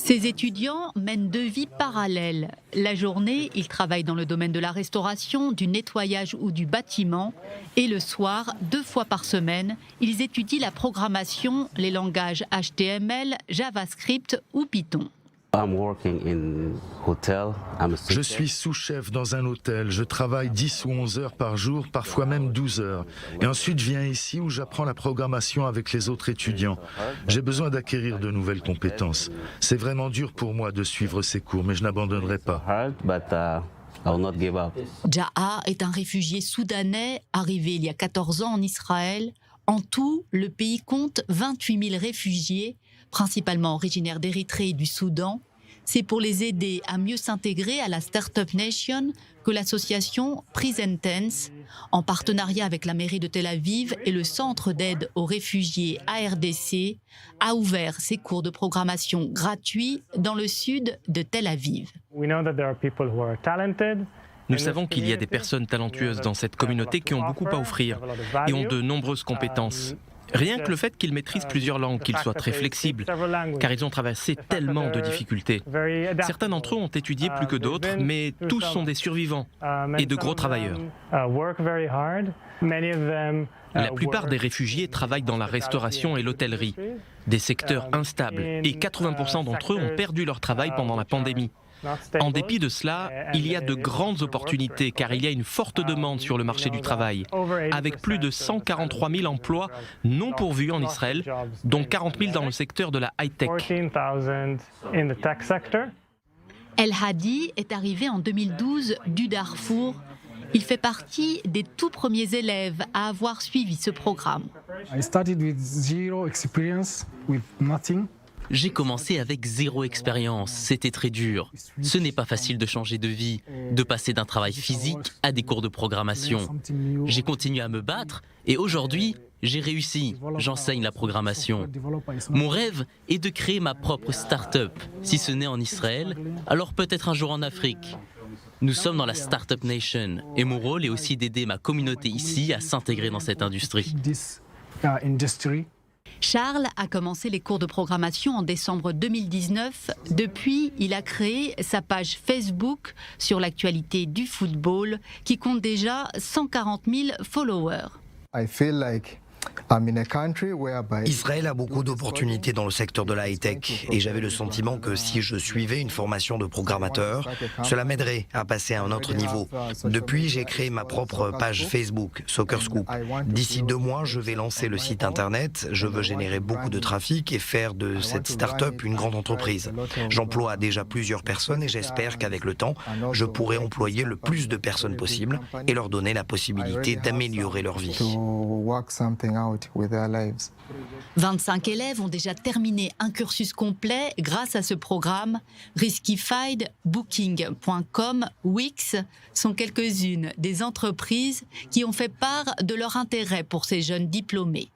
Ces étudiants mènent deux vies parallèles. La journée, ils travaillent dans le domaine de la restauration, du nettoyage ou du bâtiment. Et le soir, 2 fois par semaine, ils étudient la programmation, les langages HTML, JavaScript ou Python. Je suis sous-chef dans un hôtel, je travaille 10 ou 11 heures par jour, parfois même 12 heures. Et ensuite, je viens ici où j'apprends la programmation avec les autres étudiants. J'ai besoin d'acquérir de nouvelles compétences. C'est vraiment dur pour moi de suivre ces cours, mais je n'abandonnerai pas. Jaha est un réfugié soudanais arrivé il y a 14 ans en Israël. En tout, le pays compte 28 000 réfugiés, principalement originaires d'Érythrée et du Soudan. C'est pour les aider à mieux s'intégrer à la Startup Nation que l'association Present Tense, en partenariat avec la mairie de Tel Aviv et le centre d'aide aux réfugiés ARDC, a ouvert ses cours de programmation gratuits dans le sud de Tel Aviv. Nous savons qu'il y a des personnes talentueuses dans cette communauté qui ont beaucoup à offrir et ont de nombreuses compétences. Rien que le fait qu'ils maîtrisent plusieurs langues, qu'ils soient très flexibles, car ils ont traversé tellement de difficultés. Certains d'entre eux ont étudié plus que d'autres, mais tous sont des survivants et de gros travailleurs. La plupart des réfugiés travaillent dans la restauration et l'hôtellerie, des secteurs instables, et 80% d'entre eux ont perdu leur travail pendant la pandémie. En dépit de cela, il y a de grandes opportunités car il y a une forte demande sur le marché du travail, avec plus de 143 000 emplois non pourvus en Israël, dont 40 000 dans le secteur de la high-tech. El Hadi est arrivé en 2012 du Darfour. Il fait partie des tout premiers élèves à avoir suivi ce programme. J'ai commencé avec 0 expérience, c'était très dur. Ce n'est pas facile de changer de vie, de passer d'un travail physique à des cours de programmation. J'ai continué à me battre et aujourd'hui, j'ai réussi, j'enseigne la programmation. Mon rêve est de créer ma propre start-up. Si ce n'est en Israël, alors peut-être un jour en Afrique. Nous sommes dans la Startup Nation et mon rôle est aussi d'aider ma communauté ici à s'intégrer dans cette industrie. Charles a commencé les cours de programmation en décembre 2019. Depuis, il a créé sa page Facebook sur l'actualité du football qui compte déjà 140 000 followers. Israël a beaucoup d'opportunités dans le secteur de la high-tech et j'avais le sentiment que si je suivais une formation de programmateur, cela m'aiderait à passer à un autre niveau. Depuis, j'ai créé ma propre page Facebook, Soccer Scoop. D'ici 2 mois, je vais lancer le site internet, je veux générer beaucoup de trafic et faire de cette start-up une grande entreprise. J'emploie déjà plusieurs personnes et j'espère qu'avec le temps, je pourrai employer le plus de personnes possible et leur donner la possibilité d'améliorer leur vie. 25 élèves ont déjà terminé un cursus complet grâce à ce programme. Riskified, Booking.com, Wix sont quelques-unes des entreprises qui ont fait part de leur intérêt pour ces jeunes diplômés.